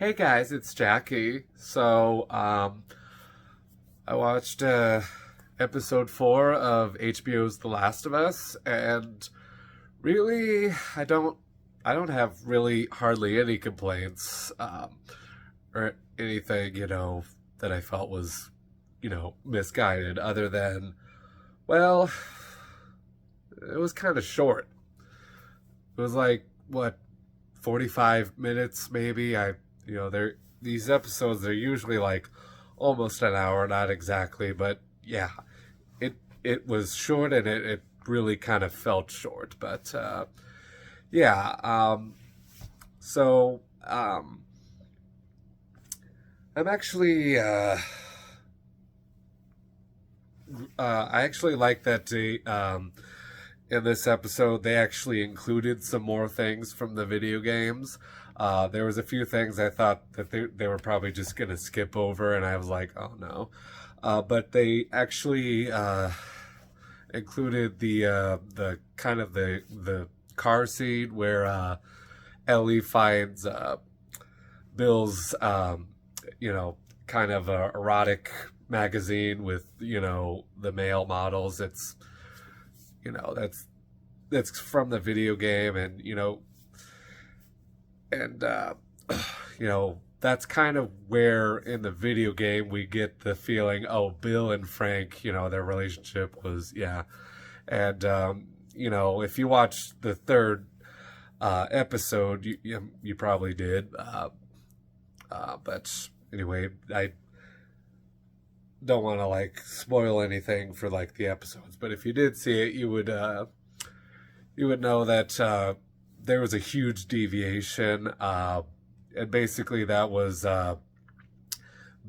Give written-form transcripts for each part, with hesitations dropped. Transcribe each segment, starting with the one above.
Hey guys, it's Jackie. I watched episode 4 of HBO's The Last of Us, and really, I don't have really hardly any complaints or anything, that I felt was, misguided, other than, well, it was kind of short. It was like, what, 45 minutes maybe. They're these episodes, they're usually like almost an hour, not exactly, but yeah, it was short, and it really kind of felt short. But yeah, so I'm actually I actually like that in this episode they actually included some more things from the video games. There was a few things I thought that they were probably just gonna skip over, and I was like, oh no. But they actually included the kind of the car scene where Ellie finds Bill's kind of a erotic magazine with the male models. It's that's from the video game, and and that's kind of where in the video game we get the feeling, oh, Bill and Frank, their relationship was, yeah. And if you watch the third episode, you probably did. But anyway, I don't want to like spoil anything for like the episodes, but if you did see it, you would know that there was a huge deviation, and basically that was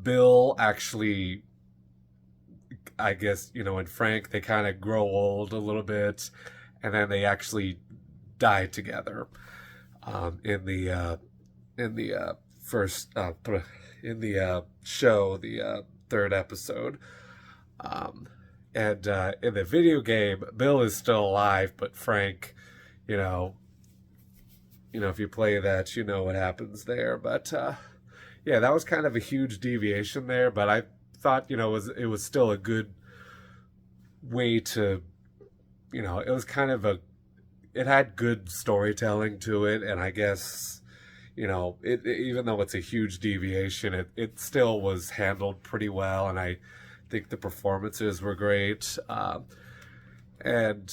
Bill actually, I guess, and Frank, they kind of grow old a little bit, and then they actually die together in the first in the show, the third episode. And in the video game, Bill is still alive, but Frank, you know, if you play that, you know what happens there. But yeah, that was kind of a huge deviation there. But I thought, it was still a good way to, it was kind of it had good storytelling to it, and I guess, even though it's a huge deviation, it still was handled pretty well, and I think the performances were great. And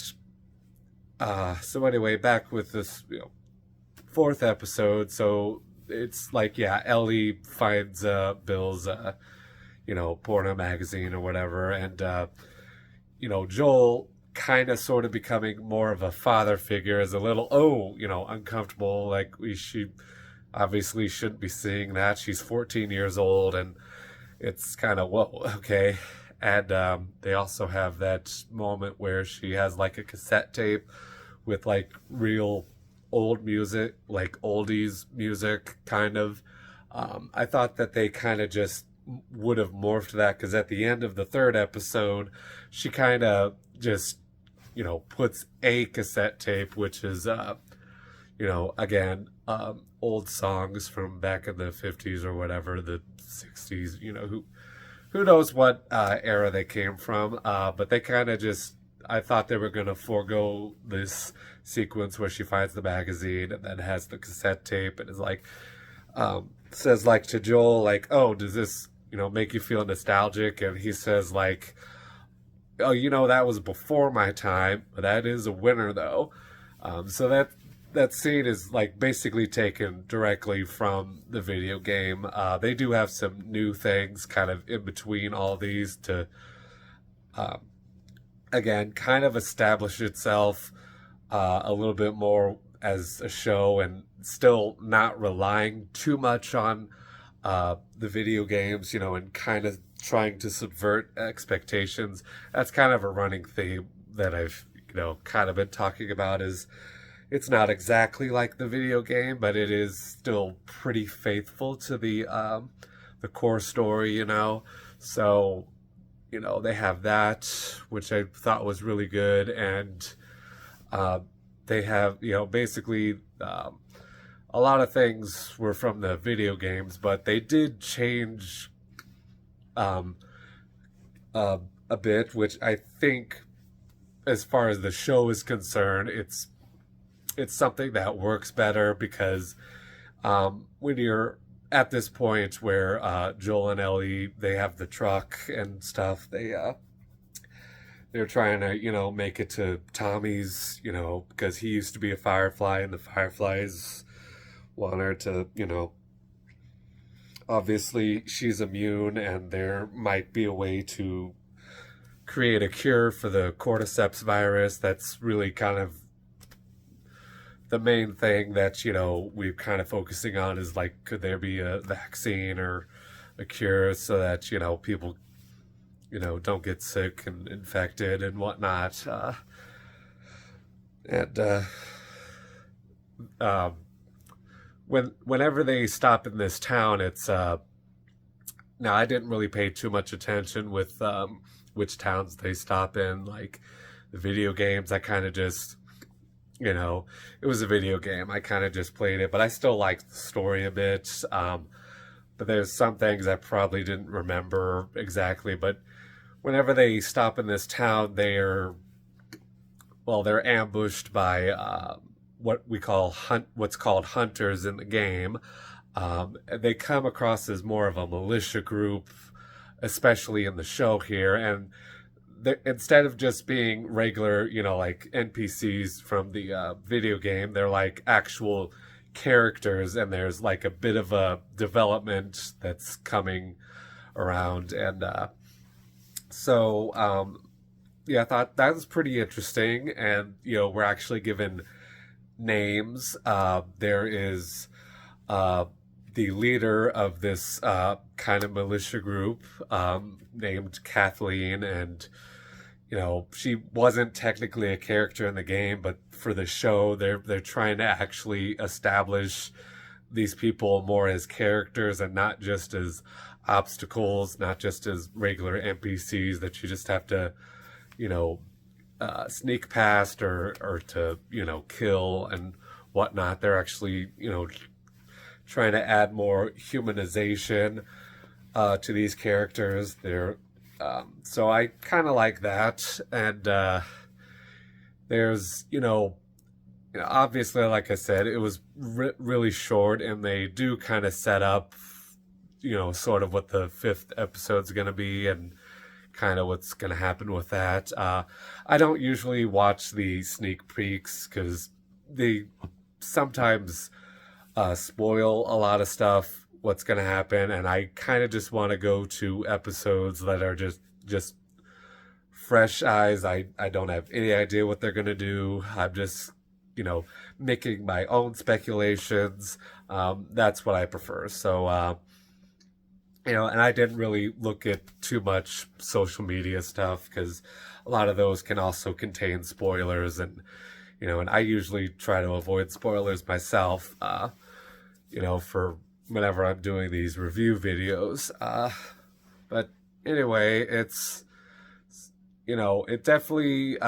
so anyway, back with this, fourth episode. So it's like, yeah, Ellie finds Bill's, porno magazine or whatever, and Joel kind of sort of becoming more of a father figure, is a little uncomfortable. Like, she obviously shouldn't be seeing that. She's 14 years old, and it's kind of, whoa, okay. And they also have that moment where she has like a cassette tape with like real old music, like oldies music, kind of. I thought that they kind of just would have morphed that, because at the end of the third episode, she kind of just, puts a cassette tape, which is, again, old songs from back in the 50s or whatever, the 60s, who knows what era they came from. But they kind of just, I thought they were going to forego this sequence where she finds the magazine and then has the cassette tape and is like, says like to Joel, like, oh, does this, make you feel nostalgic? And he says like, oh, that was before my time, but that is a winner though. So that scene is like basically taken directly from the video game. They do have some new things kind of in between all these to, again, kind of establish itself a little bit more as a show, and still not relying too much on the video games, and kind of trying to subvert expectations. That's kind of a running theme that I've, kind of been talking about, is it's not exactly like the video game, but it is still pretty faithful to the core story, So, they have that, which I thought was really good, and they have, basically a lot of things were from the video games, but they did change um, uh, a bit, which I think, as far as the show is concerned, it's something that works better because when you're at this point where Joel and Ellie they have the truck and stuff, they're trying to make it to Tommy's, because he used to be a Firefly and the Fireflies want her to, obviously she's immune and there might be a way to create a cure for the cordyceps virus. That's really kind of the main thing that we're kind of focusing on, is like, could there be a vaccine or a cure so that people don't get sick and infected and whatnot. And whenever they stop in this town, it's now I didn't really pay too much attention with which towns they stop in. Like the video games, I kind of just it was a video game. I kind of just played it, but I still liked the story a bit. But there's some things I probably didn't remember exactly. But whenever they stop in this town, they're ambushed by what's called hunters in the game. They come across as more of a militia group, especially in the show here, and instead of just being regular, like NPCs from the video game, they're like actual characters, and there's like a bit of a development that's coming around. And I thought that was pretty interesting. And we're actually given names. There is the leader of this kind of militia group, named Kathleen, and she wasn't technically a character in the game, but for the show, they're trying to actually establish these people more as characters and not just as obstacles, not just as regular NPCs that you just have to, sneak past or to, kill and whatnot. They're actually, trying to add more humanization to these characters. So I kind of like that. And there's, obviously, like I said, it was really short, and they do kind of set up, sort of what the 5th episode's going to be and kind of what's going to happen with that. I don't usually watch the sneak peeks because they sometimes spoil a lot of stuff, what's going to happen, and I kind of just want to go to episodes that are just fresh eyes. I don't have any idea what they're going to do. I'm just making my own speculations. That's what I prefer. So and I didn't really look at too much social media stuff because a lot of those can also contain spoilers, and and I usually try to avoid spoilers myself, for whenever I'm doing these review videos. But anyway, it's, it definitely,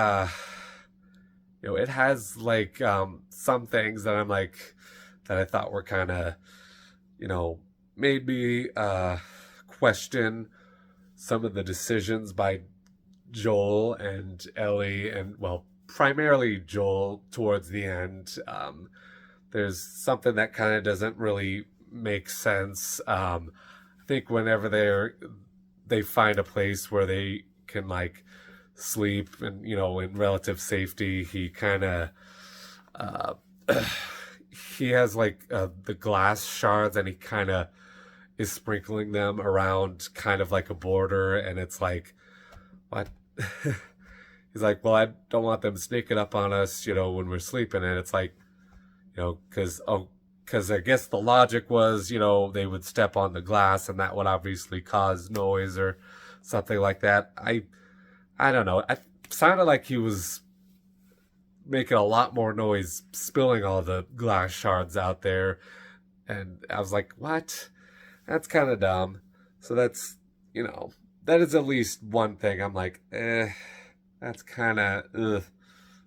it has like some things that I'm like, that I thought were kind of, made me question some of the decisions by Joel and Ellie, and primarily Joel towards the end. There's something that kind of doesn't really make sense. I think whenever they find a place where they can like sleep and in relative safety, he kind of he has like the glass shards, and he kind of is sprinkling them around kind of like a border, and it's like, what? He's like, well, I don't want them sneaking up on us, when we're sleeping. And it's like, because I guess the logic was, they would step on the glass and that would obviously cause noise or something like that. I don't know. It sounded like he was making a lot more noise spilling all the glass shards out there. And I was like, what? That's kind of dumb. So that's, that is at least one thing I'm like, that's kind of,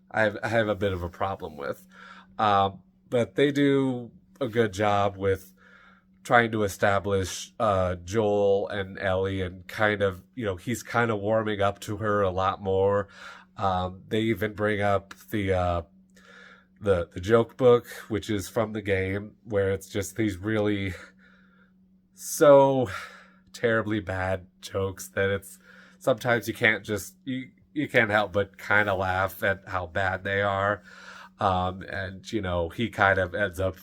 I have a bit of a problem with. But they do a good job with trying to establish Joel and Ellie, and kind of, he's kind of warming up to her a lot more. They even bring up the joke book, which is from the game, where it's just these really so terribly bad jokes that it's sometimes you can't help but kind of laugh at how bad they are. And he kind of ends up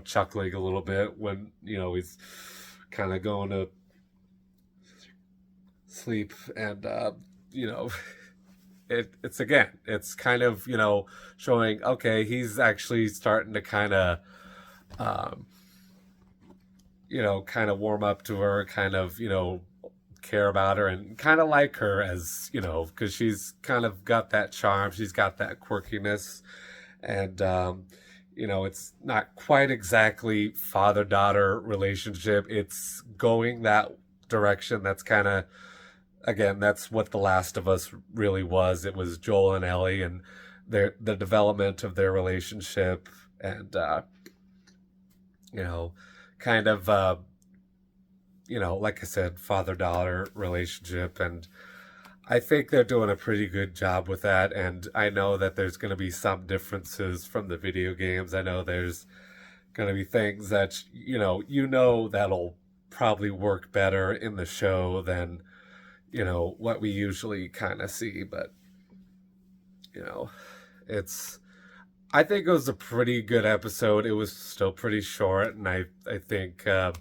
chuckling a little bit when he's kind of going to sleep, and you know it's kind of showing, okay, he's actually starting to kind of um warm up to her, kind of care about her, and kind of like her, as because she's kind of got that charm, she's got that quirkiness. And it's not quite exactly father-daughter relationship, it's going that direction. That's kind of, again, that's what The Last of Us really was. It was Joel and Ellie, and the development of their relationship, and you know kind of like I said, father-daughter relationship. And I think they're doing a pretty good job with that. And I know that there's going to be some differences from the video games. I know there's going to be things that that'll probably work better in the show than what we usually kind of see. But it's I think it was a pretty good episode. It was still pretty short, and I think I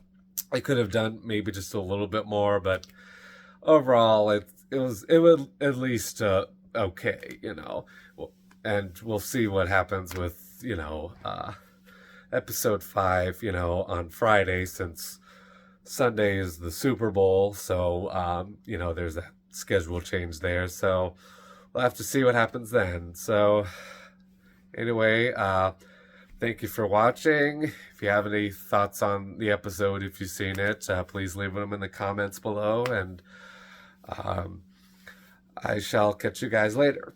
could have done maybe just a little bit more, but overall it would at least okay. And we'll see what happens with episode 5 on Friday, since Sunday is the Super Bowl. So there's a schedule change there, so we'll have to see what happens then. So anyway, thank you for watching. If you have any thoughts on the episode, if you've seen it, please leave them in the comments below, and I shall catch you guys later.